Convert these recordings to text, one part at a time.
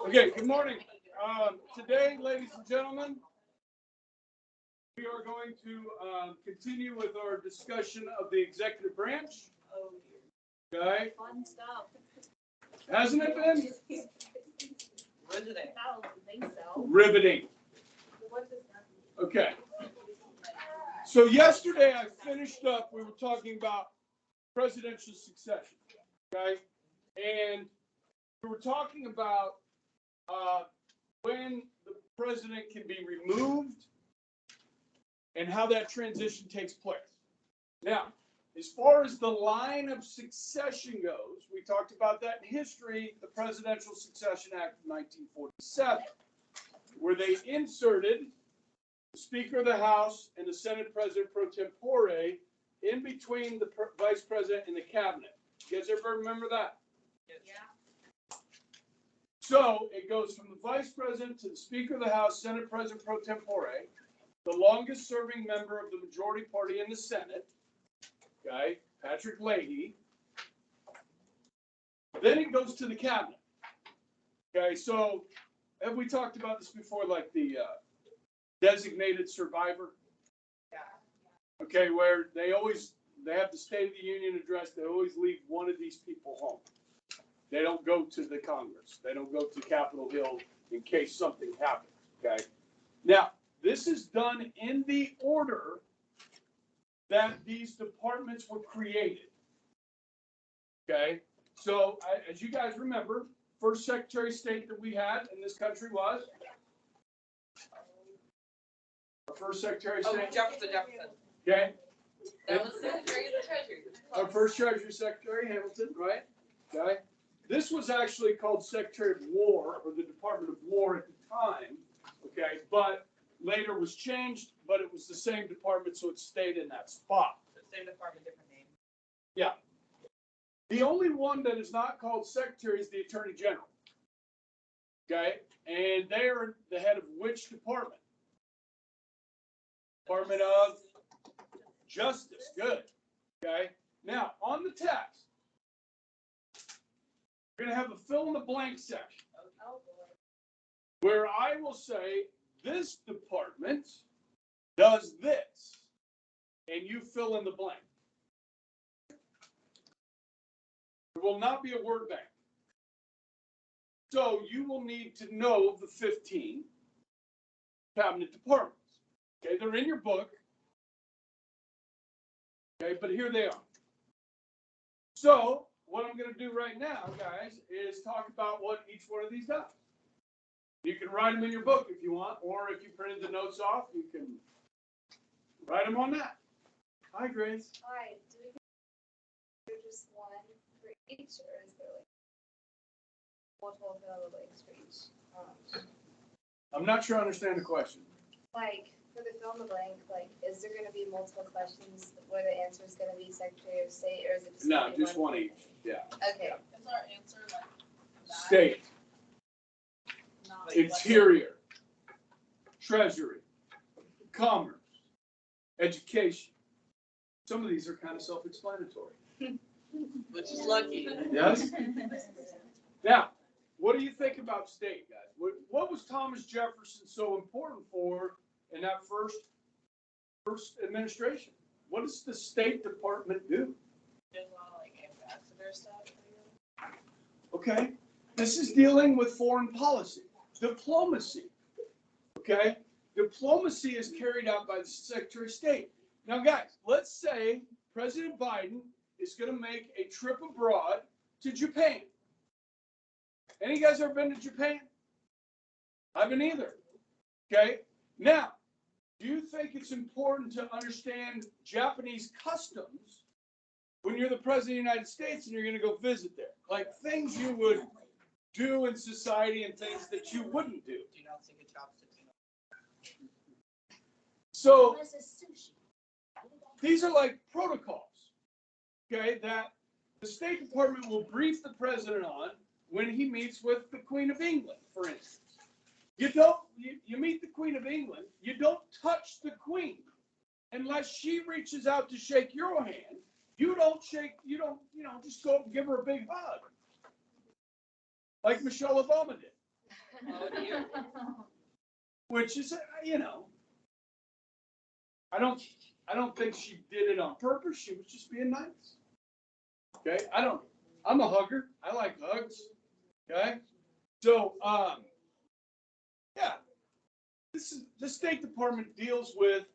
Okay, good morning. Today, ladies and gentlemen, we are going to continue with our discussion of the executive branch. Okay. Fun stuff. Hasn't it been? Riveting. I don't think so. Riveting. What does that mean? Okay. So yesterday I finished up, we were talking about presidential succession. Okay. And we were talking about when the president can be removed and how that transition takes place. Now, as far as the line of succession goes, we talked about that in history, the Presidential Succession Act of 1947, where they inserted the Speaker of the House and the Senate President pro tempore in between the Vice President and the Cabinet. You guys ever remember that? Yeah. So it goes from the Vice President to the Speaker of the House, Senate President pro tempore, the longest serving member of the majority party in the Senate, okay, Patrick Leahy. Then it goes to the Cabinet. Okay, so have we talked about this before, like the designated survivor? Yeah. Okay, where they have the State of the Union address, they always leave one of these people home. They don't go to the Congress. They don't go to Capitol Hill in case something happens, okay? Now, this is done in the order that these departments were created, okay? So, as you guys remember, first Secretary of State that we had in this country was? Our first Secretary of State? Jefferson. Okay. That was Secretary of the Treasury. Our first Treasury Secretary, Hamilton, right? Okay. This was actually called Secretary of War, or the Department of War at the time, okay, but later was changed, but it was the same department, so it stayed in that spot. The same department, different name. Yeah. The only one that is not called Secretary is the Attorney General, okay, and they are the head of which department? Department of Justice, good, okay. Now, on the test, we're going to have a fill in the blank section where I will say this department does this, and you fill in the blank. There will not be a word bank. So you will need to know the 15 cabinet departments. Okay, they're in your book. Okay, but here they are. So what I'm going to do right now, guys, is talk about what each one of these does. You can write them in your book if you want, or if you printed the notes off, you can write them on that. Hi, Grace. Hi. Do we do just one for each, or is there like multiple fill in the blanks for each? I'm not sure I understand the question. Like for the fill in the blank, like is there going to be multiple questions where the answer is going to be Secretary of State, or is it just No, just one each. Yeah. Okay. Is our answer like that? State, Not Interior, Treasury, Commerce, Education. Some of these are kind of self-explanatory. Which is lucky. Yes? Now, what do you think about state, guys? What was Thomas Jefferson so important for in that first administration? What does the State Department do? There's a lot of like ambassador stuff. Okay, this is dealing with foreign policy, diplomacy. Okay, diplomacy is carried out by the Secretary of State. Now, guys, let's say President Biden is going to make a trip abroad to Japan. Any of you guys ever been to Japan? I haven't either. Okay, now, do you think it's important to understand Japanese customs when you're the President of the United States and you're going to go visit there? Like things you would do in society and things that you wouldn't do. Do you not think a chopsticks? So these are like protocols, okay, that the State Department will brief the president on when he meets with the Queen of England, for instance. You meet the Queen of England, you don't touch the Queen unless she reaches out to shake your hand. You don't just go up and give her a big hug like Michelle Obama did. Oh, dear. which is, I don't think she did it on purpose. She was just being nice. Okay, I'm a hugger. I like hugs. Okay, so yeah, the State Department deals with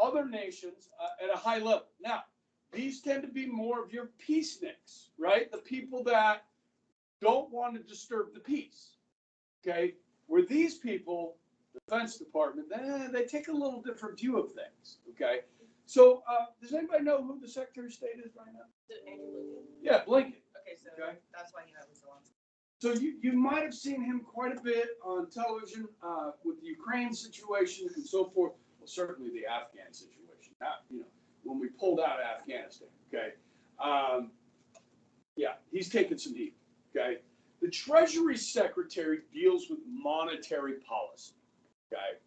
other nations at a high level. Now, these tend to be more of your peaceniks, right? The people that don't want to disturb the peace. Okay, where these people, Defense Department, they take a little different view of things. Okay, so does anybody know who the Secretary of State is right now? Is it Andy Blinken? Yeah, Blinken. Okay, so Okay. that's why he was the one. So you might have seen him quite a bit on television with the Ukraine situation and so forth. Well, certainly the Afghan situation. When we pulled out of Afghanistan. Okay. Yeah, he's taken some heat. Okay. The Treasury Secretary deals with monetary policy. Okay.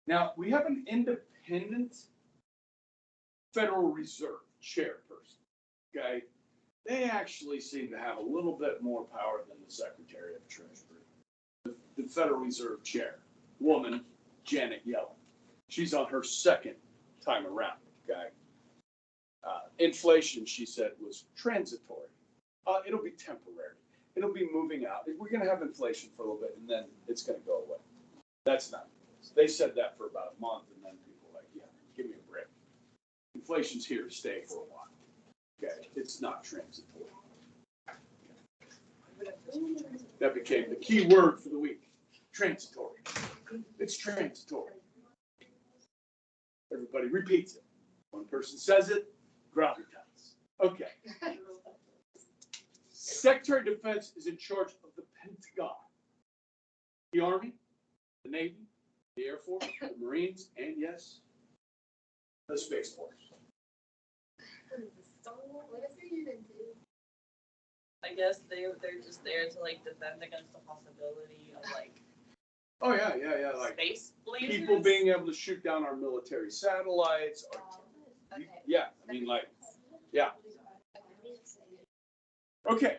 Now we have an independent Federal Reserve chairperson, okay? They actually seem to have a little bit more power than the Secretary of Treasury. The Federal Reserve chair, woman, Janet Yellen. She's on her second time around, okay? Inflation, she said, was transitory. It'll be temporary. It'll be moving out. We're going to have inflation for a little bit, and then it's going to go away. That's not the case. They said that for about a month, and then people were like, yeah, give me a break. Inflation's here to stay for a while. Okay, it's not transitory. That became the key word for the week. Transitory. It's transitory. Everybody repeats it. One person says it, gravitas. Okay. Secretary of Defense is in charge of the Pentagon, the Army, the Navy, the Air Force, the Marines, and yes, the Space Force. What does it even do? I guess they're just there to like defend against the possibility of like Oh yeah, like space lasers. people being able to shoot down our military satellites. Okay. Yeah, I mean yeah. Okay,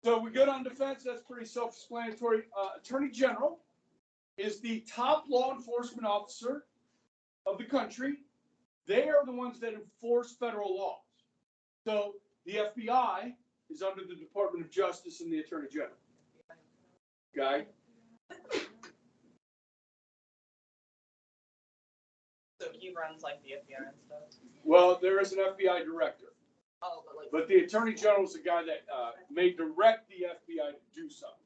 so we good on defense. That's pretty self-explanatory. Attorney General is the top law enforcement officer of the country. They are the ones that enforce federal laws. So the FBI is under the Department of Justice and the Attorney General. Okay? So he runs like the FBI and stuff. Well, there is an FBI director. Oh, But the Attorney General is the guy that may direct the FBI to do something.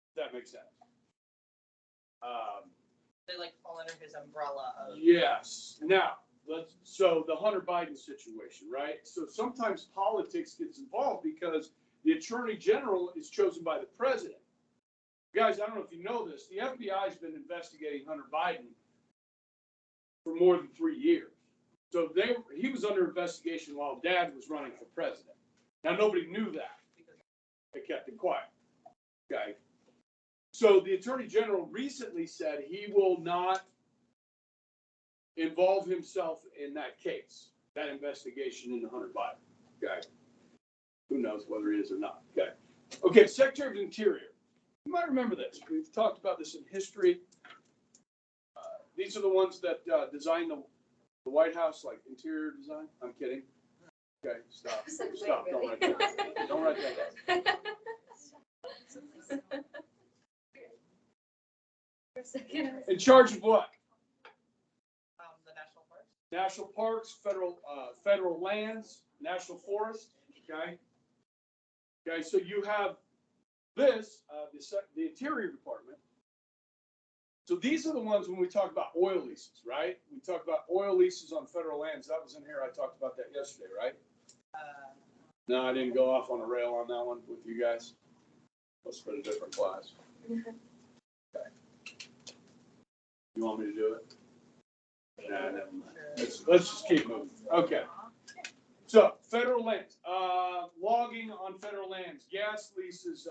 If that makes sense. they like fall under his umbrella of. Yes. Now, so the Hunter Biden situation, right? So sometimes politics gets involved because the Attorney General is chosen by the president. Guys, I don't know if you know this. The FBI has been investigating Hunter Biden for more than 3 years. So he was under investigation while Dad was running for president. Now, nobody knew that. They kept it quiet. Okay. So the Attorney General recently said he will not involve himself in that case, that investigation into Hunter Biden. Okay. Who knows whether he is or not. Okay. Okay, Secretary of Interior. You might remember this. We've talked about this in history. These are the ones that designed the White House, like interior design. I'm kidding. Okay, stop. Stop. Don't write that down. Don't write that down. In charge of what? The national parks. National parks, federal lands, national forests. Okay. Okay. So you have this, the Interior Department. So these are the ones when we talk about oil leases, right? We talk about oil leases on federal lands. That was in here. I talked about that yesterday, right? No, I didn't go off on a rail on that one with you guys. Must have been a different class. Okay. You want me to do it? Nah, never mind. Let's just keep moving. Okay. So federal lands, logging on federal lands, gas leases,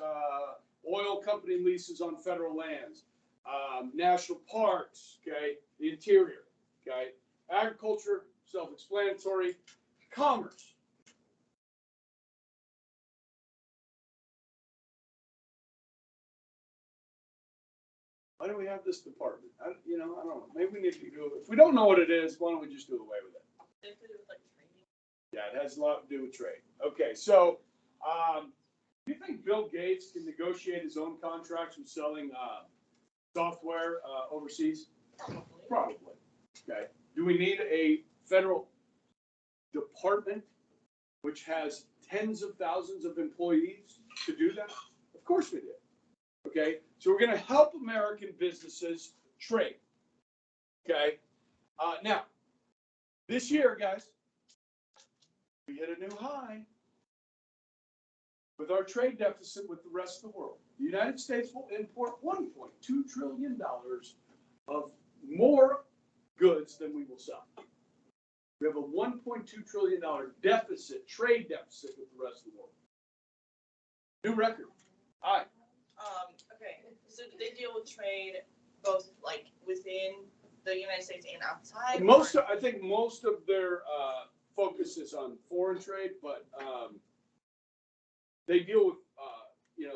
oil company leases on federal lands, national parks, okay, the interior, okay, agriculture, self-explanatory, commerce. Why do we have this department? I don't know. Maybe we need to do it. If we don't know what it is, why don't we just do away with it? They could do with like training. Yeah, it has a lot to do with trade. Okay, so, do you think Bill Gates can negotiate his own contracts with selling, software, overseas? Probably. Probably. Okay. Do we need a federal department which has tens of thousands of employees to do that? Of course we do. Okay. So we're going to help American businesses trade. Okay. Now, this year, guys, we hit a new high with our trade deficit with the rest of the world. The United States will import $1.2 trillion of more goods than we will sell. We have a $1.2 trillion deficit, trade deficit with the rest of the world. New record. All right. Okay. So do they deal with trade both like within the United States and outside? I think most of their focus is on foreign trade, but they deal with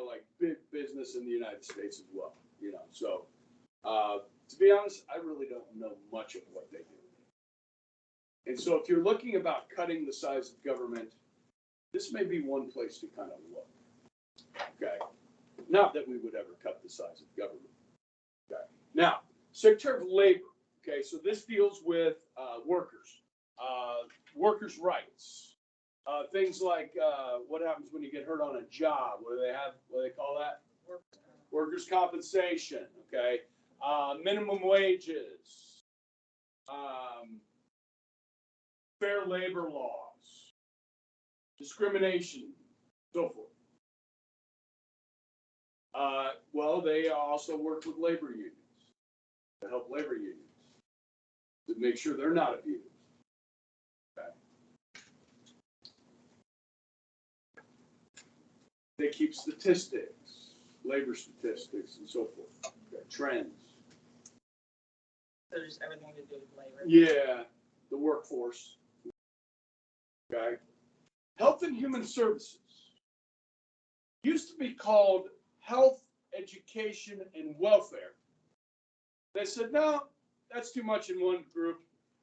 like big business in the United States as well. So to be honest, I really don't know much of what they do. And so if you're looking about cutting the size of government, this may be one place to kind of look. Okay. Not that we would ever cut the size of government. Okay. Now, Secretary of Labor. Okay. So this deals with workers, workers' rights, things like what happens when you get hurt on a job. What do they call that? Workers' compensation. Okay. Minimum wages. Fair labor laws, discrimination, so forth. Well, they also work with labor unions to help labor unions to make sure they're not abused. Okay. They keep statistics, labor statistics, and so forth. Okay. Trends. So there's everything to do with labor. Yeah, the workforce. Okay. Health and Human Services used to be called Health, Education, and Welfare. They said, no, that's too much in one group.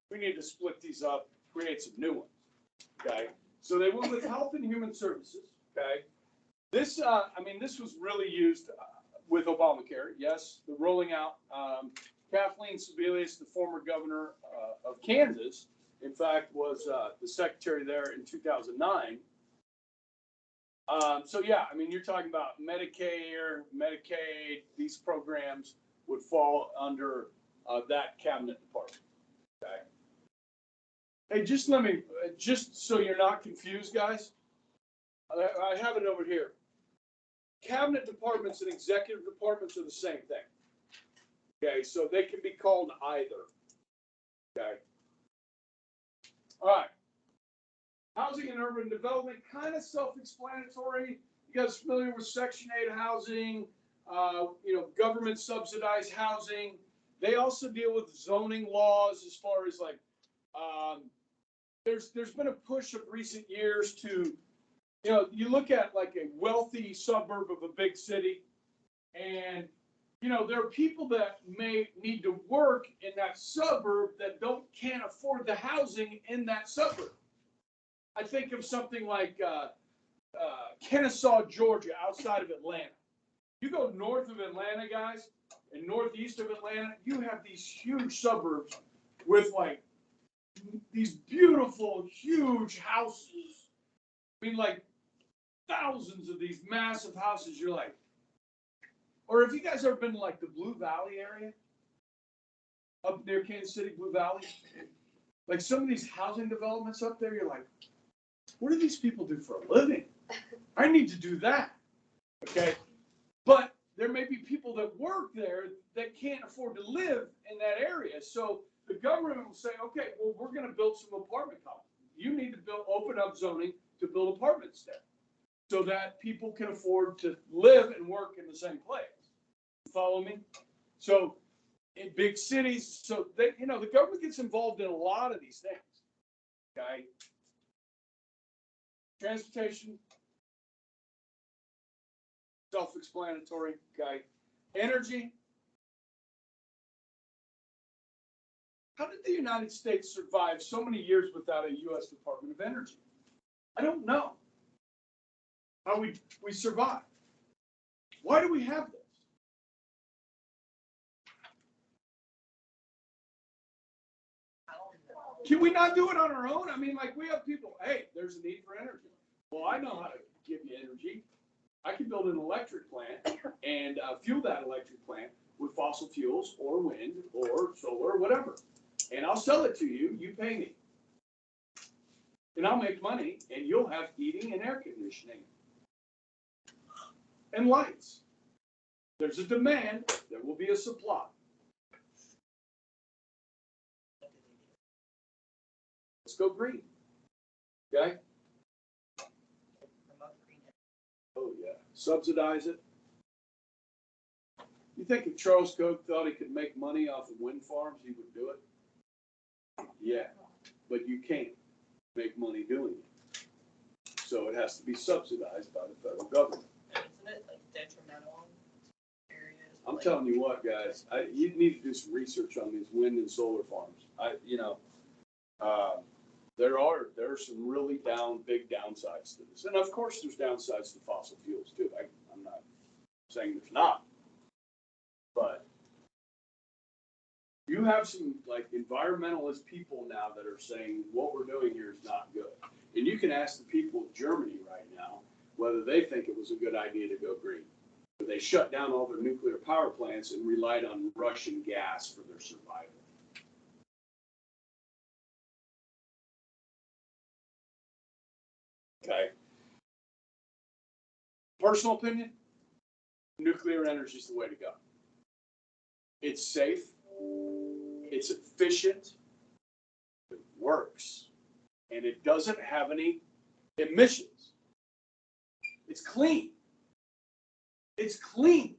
We need to split these up, create some new ones. Okay. So they went with Health and Human Services. Okay. This was really used with Obamacare. Yes, the rolling out. Kathleen Sebelius, the former governor of Kansas, in fact, was the secretary there in 2009. So yeah, you're talking about Medicare, Medicaid, these programs would fall under that cabinet department. Okay. Hey, just so you're not confused, guys, I have it over here. Cabinet departments and executive departments are the same thing. Okay, so they can be called either. Okay. All right. Housing and urban development, kind of self-explanatory. You guys familiar with Section 8 housing, government subsidized housing. They also deal with zoning laws as far as like, there's been a push of recent years to, you look at like a wealthy suburb of a big city, and there are people that may need to work in that suburb that can't afford the housing in that suburb. I think of something like Kennesaw, Georgia, outside of Atlanta. You go north of Atlanta, guys, and northeast of Atlanta, you have these huge suburbs with like these beautiful, huge houses. Like thousands of these massive houses. You're like, or have you guys ever been to like the Blue Valley area? Up near Kansas City, Blue Valley? Like some of these housing developments up there, you're like, what do these people do for a living? I need to do that. Okay. But there may be people that work there that can't afford to live in that area. So the government will say, okay, well, we're going to build some apartment complexes. You need to open up zoning to build apartments there so that people can afford to live and work in the same place. Follow me? So in big cities, so they, the government gets involved in a lot of these things. Okay. Transportation, self-explanatory. Okay. Energy, How did the United States survive so many years without a U.S. Department of Energy? I don't know how we survived. Why do we have this? I don't know. Can we not do it on our own? I mean, like, we have people, hey, there's a need for energy. Well, I know how to give you energy. I can build an electric plant and fuel that electric plant with fossil fuels or wind or solar or whatever. And I'll sell it to you, you pay me. And I'll make money and you'll have heating and air conditioning. And lights. There's a demand, there will be a supply. Let's go green. Okay? Promote green energy. Oh, yeah. Subsidize it. You think if Charles Govt thought he could make money off of wind farms, he would do it? Yeah, but you can't make money doing it. So it has to be subsidized by the federal government. And isn't it like detrimental to areas? I'm like- telling you what, guys, you need to do some research on these wind and solar farms. There are some really big downsides to this. And of course, there's downsides to fossil fuels too. I'm not saying there's not. But you have some like environmentalist people now that are saying what we're doing here is not good. And you can ask the people of Germany right now whether they think it was a good idea to go green. But they shut down all their nuclear power plants and relied on Russian gas for their survival. Okay. Personal opinion, nuclear energy is the way to go. It's safe, it's efficient, it works, and it doesn't have any emissions. It's clean. It's clean.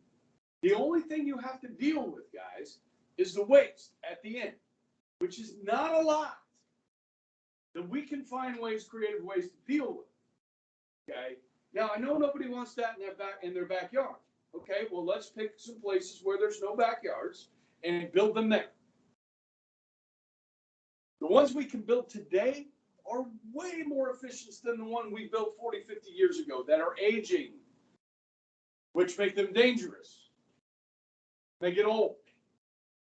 The only thing you have to deal with, guys, is the waste at the end, which is not a lot. That we can find ways, creative ways to deal with. Okay. Now I know nobody wants that in their backyard. Okay. Well, let's pick some places where there's no backyards and build them there. The ones we can build today are way more efficient than the one we built 40, 50 years ago that are aging, which make them dangerous. They get old.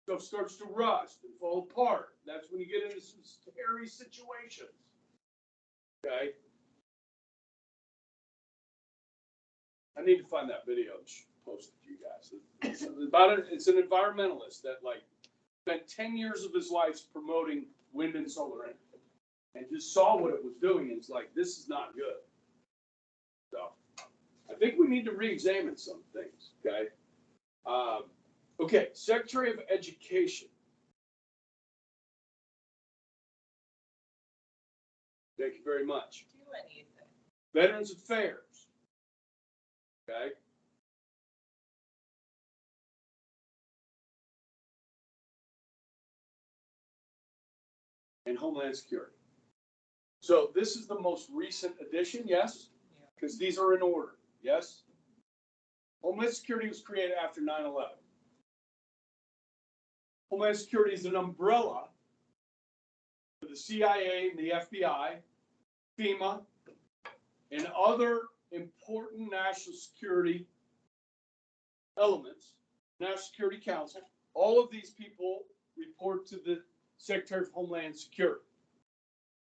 Stuff starts to rust and fall apart. That's when you get into some scary situations. Okay? I need to find that video and post it to you guys. It's an environmentalist that like spent 10 years of his life promoting wind and solar energy and just saw what it was doing and it's like, this is not good. So I think we need to re-examine some things, okay? Okay, Secretary of Education. Thank you very much. Do anything. Veterans Affairs. Okay. And Homeland Security. So this is the most recent addition, yes? Because these are in order, yes? Homeland Security was created after 9/11. Homeland Security is an umbrella for the CIA and the FBI, FEMA, and other important national security elements, National Security Council. All of these people report to the Secretary of Homeland Security,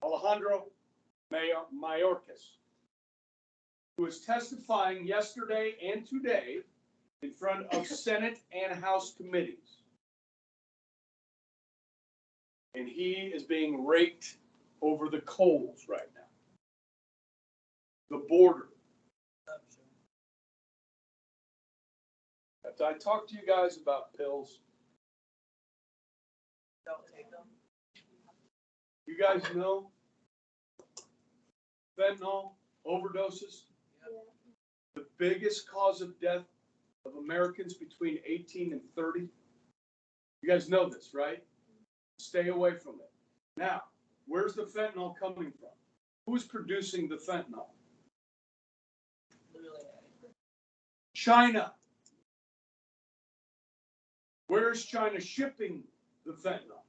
Alejandro Mayorkas, who is testifying yesterday and today in front of Senate and House committees. And he is being raked over the coals right now. The border. I talked to you guys about pills. Don't take them. You guys know fentanyl overdoses. Yeah. The biggest cause of death of Americans between 18 and 30. You guys know this, right? Stay away from it. Now, where's the fentanyl coming from? Who's producing the fentanyl? Literally. China. Where is China shipping the fentanyl?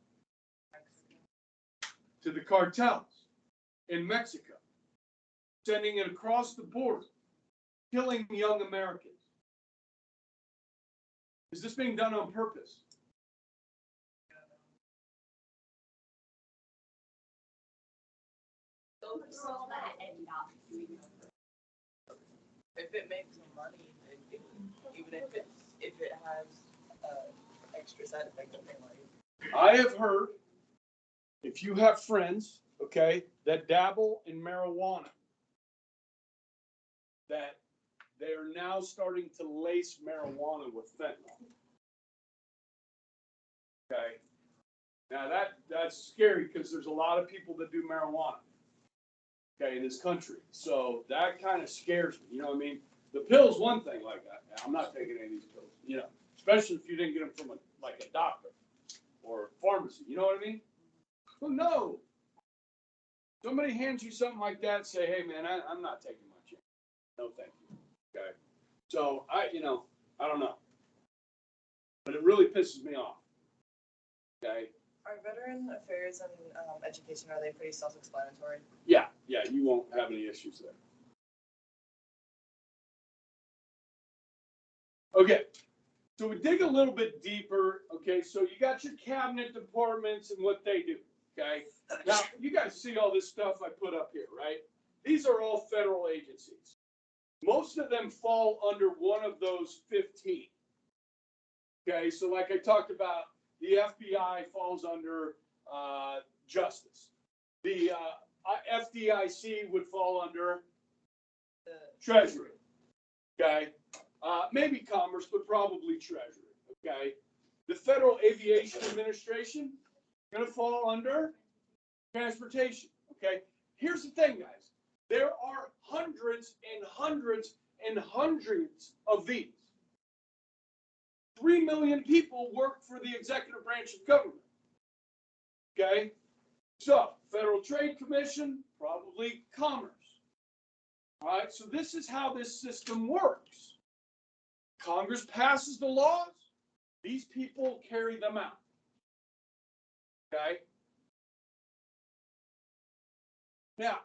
to the cartels in Mexico, sending it across the border, killing young Americans. Is this being done on purpose? If it makes some money, even if it has extra side effect that they like. I have heard, if you have friends, okay, that dabble in marijuana, that they are now starting to lace marijuana with fentanyl. Okay. Now that's scary because there's a lot of people that do marijuana, okay, in this country. So that kind of scares me. You know what I mean? The pill's one thing, like I'm not taking any of these pills, you know, especially if you didn't get them from a doctor or a pharmacy. You know what I mean? Well, no. Somebody hands you something like that, say, hey man, I'm not taking my chance. No, thank you. Okay. So I don't know. But it really pisses me off. Okay. Are veteran affairs and education, are they pretty self-explanatory? Yeah, you won't have any issues there. Okay, so we dig a little bit deeper. Okay, so you got your cabinet departments and what they do. Okay, now you guys see all this stuff I put up here, right? These are all federal agencies. Most of them fall under one of those 15. Okay, so like I talked about, the FBI falls under Justice. The FDIC would fall under Treasury. Okay, maybe Commerce, but probably Treasury. Okay, the Federal Aviation Administration going to fall under Transportation. Okay, here's the thing, guys. There are hundreds and hundreds and hundreds of these. 3 million people work for the executive branch of government. Okay? So, Federal Trade Commission, probably Commerce. All right, so this is how this system works. Congress passes the laws, these people carry them out. Okay? Now,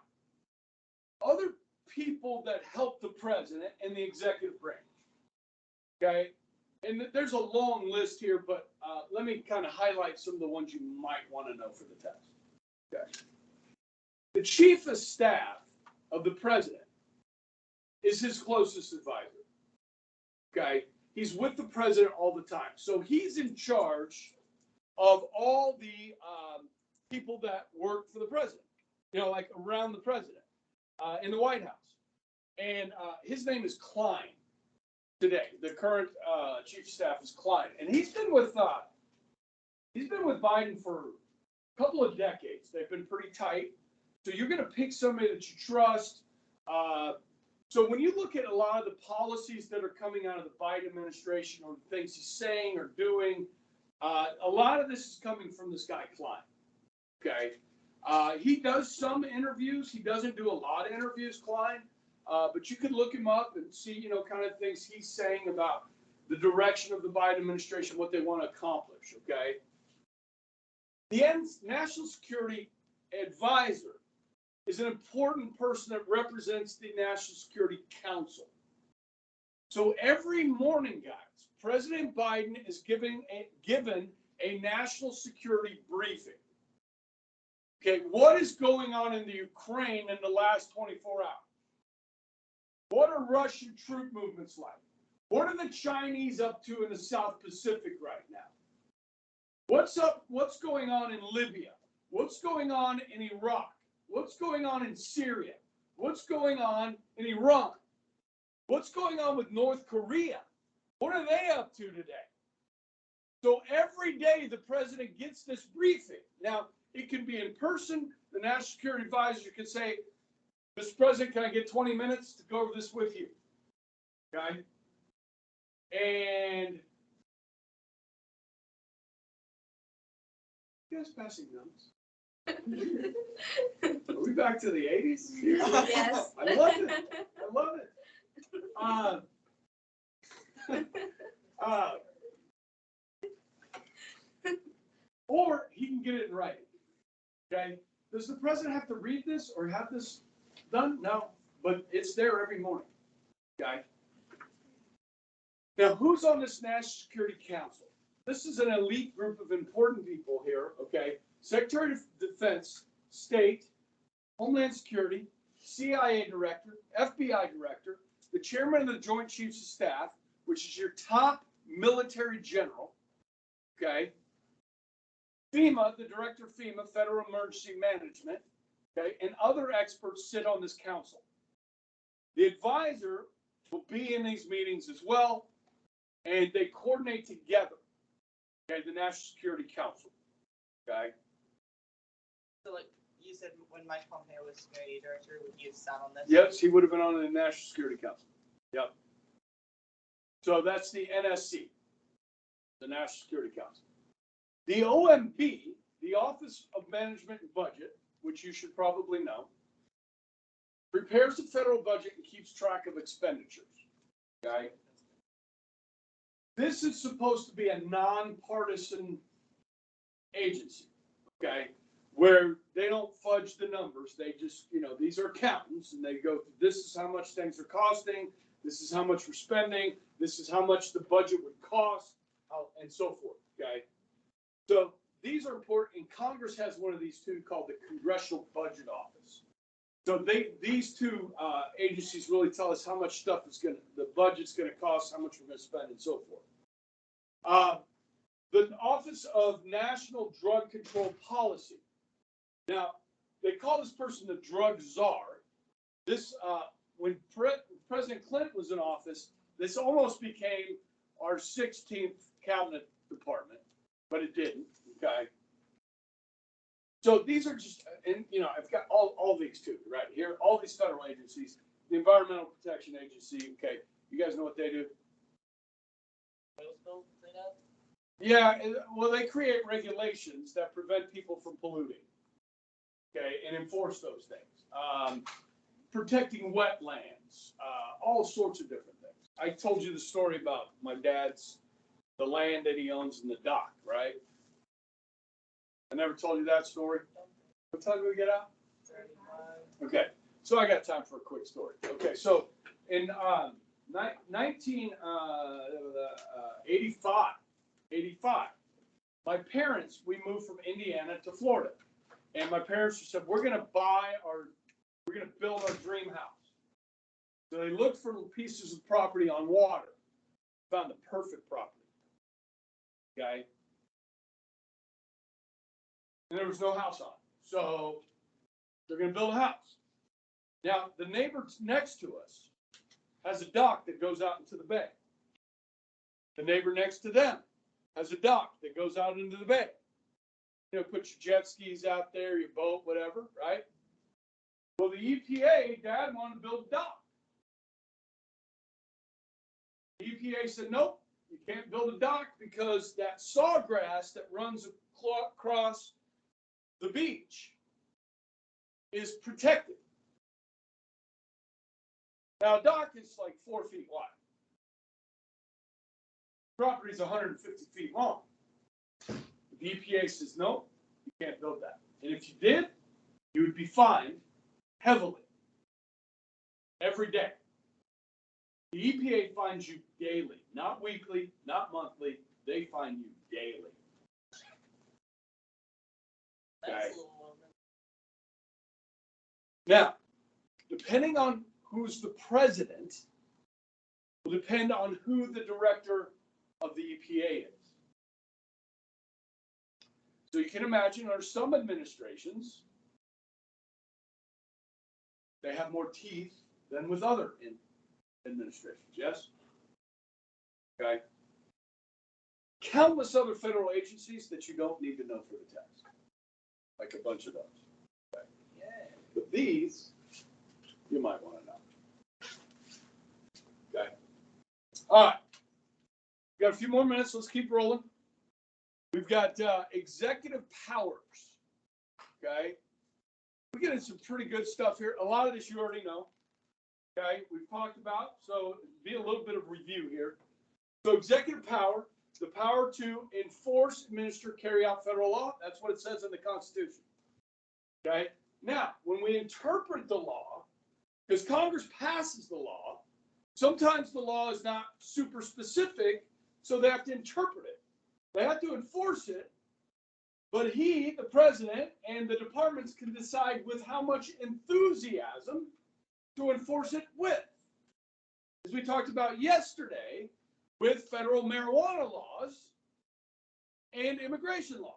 other people that help the president and the executive branch. Okay? And there's a long list here, but let me kind of highlight some of the ones you might want to know for the test. Okay. The chief of staff of the president is his closest advisor. Okay. He's with the president all the time. So he's in charge of all the people that work for the president, you know, like around the president in the White House. And his name is Klein. Today, the current chief of staff is Klein, and he's been with Biden for a couple of decades. They've been pretty tight, so you're going to pick somebody that you trust. So when you look at a lot of the policies that are coming out of the Biden administration or the things he's saying or doing, a lot of this is coming from this guy Klein. Okay, he does some interviews. He doesn't do a lot of interviews, Klein. But you could look him up and see, you know, kind of things he's saying about the direction of the Biden administration, what they want to accomplish, okay? The National Security Advisor is an important person that represents the National Security Council. So every morning, guys, President Biden is given a national security briefing. Okay, what is going on in the Ukraine in the last 24 hours? What are Russian troop movements like? What are the Chinese up to in the South Pacific right now? What's up? What's going on in Libya? What's going on in Iraq? What's going on in Syria? What's going on in Iran? What's going on with North Korea? What are they up to today? So every day the president gets this briefing. Now, it can be in person. The National Security Advisor can say, Mr. President, can I get 20 minutes to go over this with you? Okay? And you guys passing notes? Are we back to the 80s? Yes. I love it. I love it. Or he can get it in writing. Okay? does the president have to read this or have this done? No, but it's there every morning, okay? Now, who's on this National Security Council? This is an elite group of important people here, okay? Secretary of Defense, State, Homeland Security, CIA Director, FBI Director, the Chairman of the Joint Chiefs of Staff, which is your top military general, okay? FEMA, the Director of FEMA, Federal Emergency Management, okay? And other experts sit on this council. The advisor will be in these meetings as well, and they coordinate together, okay, the National Security Council, okay? So like you said, when Mike Pompeo was security director, would you have sat on this? Yes, he would have been on the National Security Council. Yep. So that's the NSC, the National Security Council. The OMB, the Office of Management and Budget, which you should probably know, prepares the federal budget and keeps track of expenditures, okay? This is supposed to be a nonpartisan agency, okay? Where they don't fudge the numbers. They just, these are accountants and they go, this is how much things are costing. This is how much we're spending. This is how much the budget would cost, and so forth, okay? So these are important, and Congress has one of these too called the Congressional Budget Office. So these two agencies really tell us how much stuff the budget's gonna cost, how much we're gonna spend, and so forth. The Office of National Drug Control Policy. Now, they call this person the drug czar. This, when President Clinton was in office, this almost became our 16th cabinet department, but it didn't, okay? So these are just, and I've got all these too, right here, all these federal agencies, the Environmental Protection Agency, okay, you guys know what they do? Yeah, well, they create regulations that prevent people from polluting, okay, and enforce those things. Protecting wetlands, all sorts of different things. I told you the story about my dad's, the land that he owns in the dock, right? I never told you that story. What time do we get out? 35. Okay, so I got time for a quick story. Okay, so in 1985, my parents, we moved from Indiana to Florida. And my parents said, we're going to build our dream house. So they looked for pieces of property on water, found the perfect property. Okay. And there was no house on it. So they're going to build a house. Now, the neighbor next to us has a dock that goes out into the bay. The neighbor next to them has a dock that goes out into the bay. Put your jet skis out there, your boat, whatever, right? Well, the EPA, Dad wanted to build a dock. The EPA said, nope, you can't build a dock because that sawgrass that runs across the beach is protected. Now, a dock is like 4 feet wide. Property is 150 feet long. The EPA says, no, you can't build that. And if you did, you would be fined heavily every day. The EPA fines you daily, not weekly, not monthly. They fine you daily. Okay. Now, depending on who's the president, will depend on who the director of the EPA is. So you can imagine under some administrations, they have more teeth than with other administrations, yes? Okay. Countless other federal agencies that you don't need to know for the test. Like a bunch of those. Okay. Yeah. But these, you might want to know. Okay. All right. We've got a few more minutes. Let's keep rolling. We've got executive powers. Okay. We get into some pretty good stuff here. A lot of this you already know. Okay. We've talked about. So be a little bit of review here. So executive power, the power to enforce, administer, carry out federal law. That's what it says in the Constitution. Okay? Now, when we interpret the law, because Congress passes the law, sometimes the law is not super specific, so they have to interpret it. They have to enforce it, but he, the president, and the departments can decide with how much enthusiasm to enforce it with. As we talked about yesterday, with federal marijuana laws and immigration laws.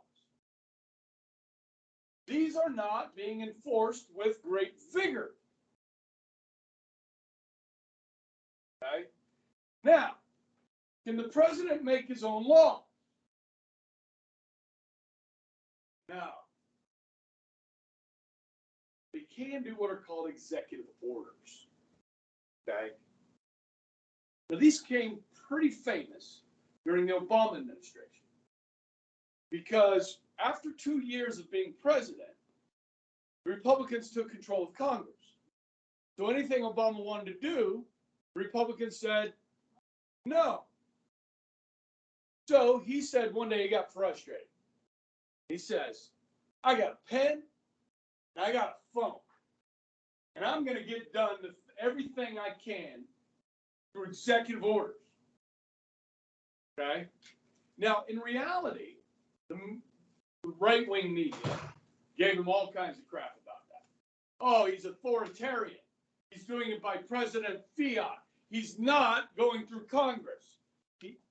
These are not being enforced with great vigor. Okay? Now, can the president make his own law? No. He can do what are called executive orders. Okay? Now, these became pretty famous during the Obama administration because after 2 years of being president, the Republicans took control of Congress. So anything Obama wanted to do, the Republicans said no. So he said one day he got frustrated. He says, I got a pen and I got a phone, and I'm going to get done everything I can through executive orders. Okay? Now, in reality, the right-wing media gave him all kinds of crap about that. Oh, he's authoritarian. He's doing it by President Fiat. He's not going through Congress.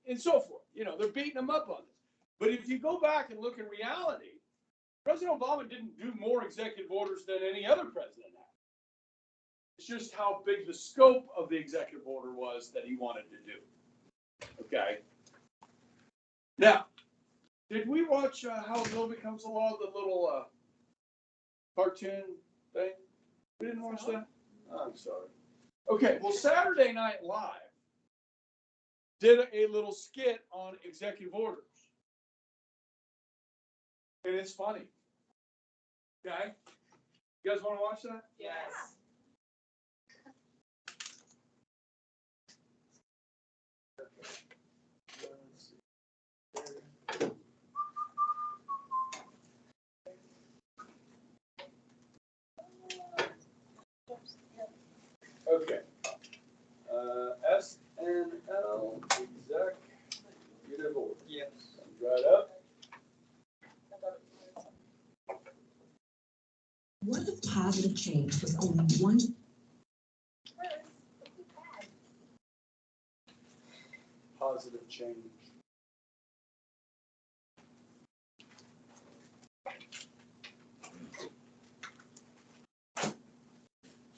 And so forth. You know, they're beating him up on this. But if you go back and look in reality, President Obama didn't do more executive orders than any other president had. It's just how big the scope of the executive order was that he wanted to do. Okay? Now, did we watch How a Bill Becomes a Law, the little cartoon thing? We didn't watch that? Oh, I'm sorry. Okay, well, Saturday Night Live did a little skit on executive orders. And it's funny. Okay? You guys want to watch that? Yes. Okay. SNL executive order. Yes. Comes right up. What if positive change was only one? Positive change.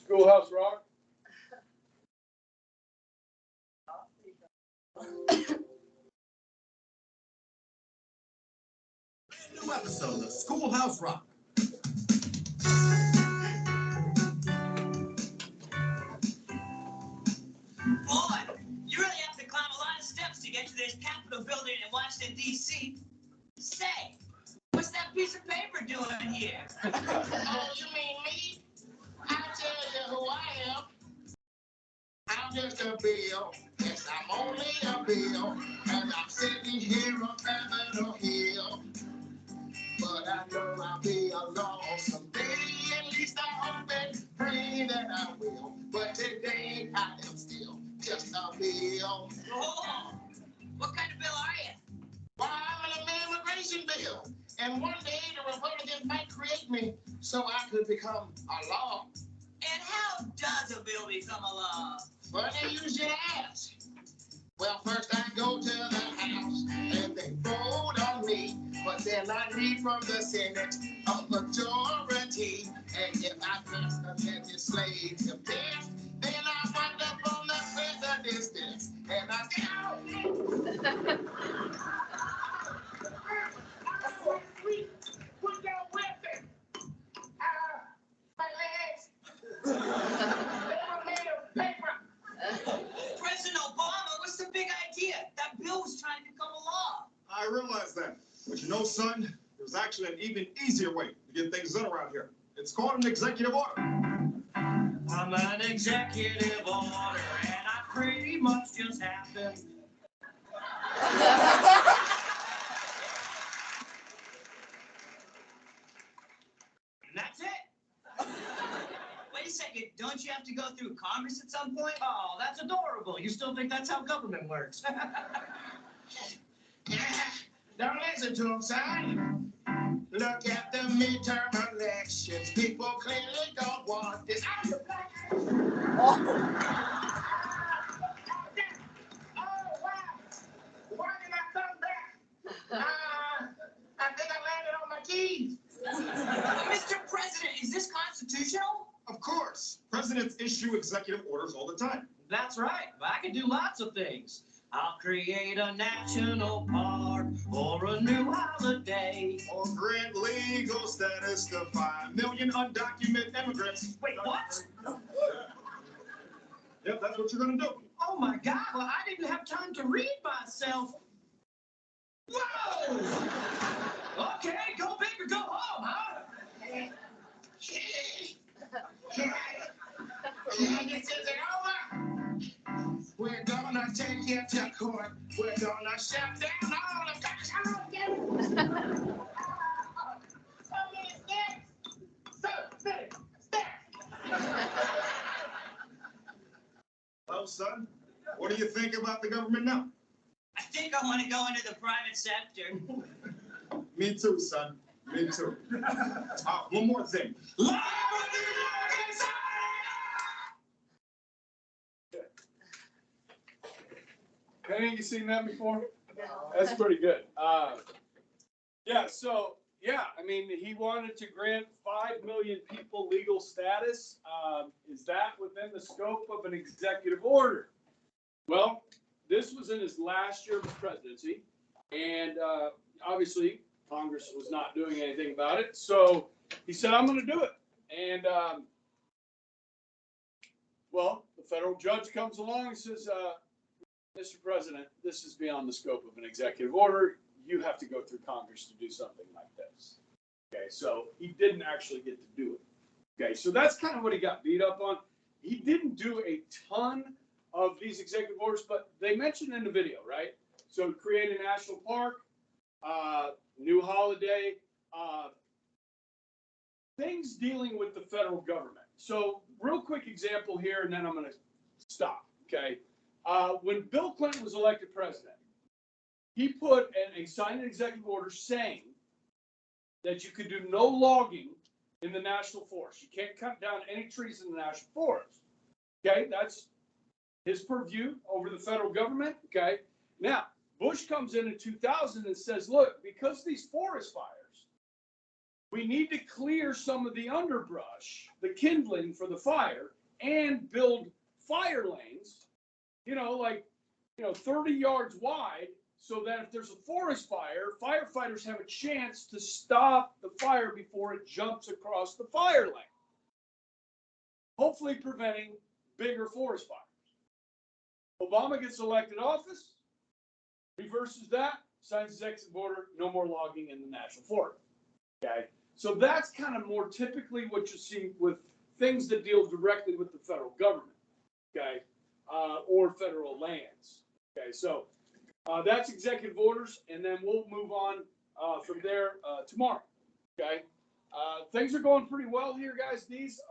Schoolhouse Rock. New episode of Schoolhouse Rock. Boy, you really have to climb a lot of steps to get to this Capitol building in Washington, D.C. Say, what's that piece of paper doing here? Oh, you mean me? I'll tell you who I am. I'm just a bill. Yes, I'm only a bill. And I'm sitting here on Capitol Hill. But I know I'll be along someday. At least I hope and pray that I will. But today I am still just a bill. Oh, what kind of bill are you? Well, I'm an immigration bill. And one day the Republicans might create me so I could become a law. And how does a bill become a law? Funny you should ask. Well, first I go to the House and they vote on me. But then I need from the Senate a majority. And if I pass the legislative test, then I wind up on the president's desk. And I put your weapon. My legs. Never made of paper. President Obama, what's the big idea? That bill was trying to become a law. I realize that. But you know, son, there's actually an even easier way to get things done around here. It's called an executive order. I'm an executive order, and I pretty much just happened. And that's it. a second. Don't you have to go through Congress at some point? Oh, that's adorable. You still think that's how government works? Don't listen to him, son. Look at the midterm elections. People clearly don't want this. Oh, wow. Why did I come back? I think I landed on my keys. Mr. President, is this constitutional? Of course, presidents issue executive orders all the time. That's right. I can do lots of things. I'll create a national park or a new holiday. Or grant legal status to 5 million undocumented immigrants. Wait, what? Yep, that's what you're gonna do. Oh my God, well, I didn't have time to read myself. Whoa! Okay, go big or go home, huh? This isn't over. We're gonna take you to court. We're gonna shut down all the guys. Well, son, what do you think about the government now? I think I want to go into the private sector. Me too, son. Me too. One more thing. Penny, you seen that before? That's pretty good. Yeah, so, yeah, I mean, he wanted to grant 5 million people legal status. Is that within the scope of an executive order? Well, this was in his last year of his presidency, and obviously, Congress was not doing anything about it. So he said, I'm going to do it. And, well, the federal judge comes along and says, Mr. President, this is beyond the scope of an executive order. You have to go through Congress to do something like this. Okay, so he didn't actually get to do it. Okay, so that's kind of what he got beat up on. He didn't do a ton of these executive orders, but they mentioned in the video, right? So create a national park, new holiday, things dealing with the federal government. So real quick example here, and then I'm going to stop, okay? When Bill Clinton was elected president, he put he signed an executive order saying that you could do no logging in the national forest. You can't cut down any trees in the national forest. Okay, that's his purview over the federal government. Okay, now Bush comes in 2000 and says, look, because these forest fires, we need to clear some of the underbrush, the kindling for the fire, and build fire lanes, 30 yards wide, so that if there's a forest fire, firefighters have a chance to stop the fire before it jumps across the fire lane, hopefully preventing bigger forest fires. Obama gets elected office, reverses that, signs executive order, no more logging in the national forest. Okay, so that's kind of more typically what you see with things that deal directly with the federal government. Okay, or federal lands. Okay, so that's executive orders, and then we'll move on from there tomorrow. Okay, things are going pretty well here, guys.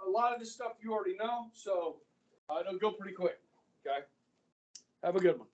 A lot of this stuff you already know, so it'll go pretty quick. Okay, have a good one.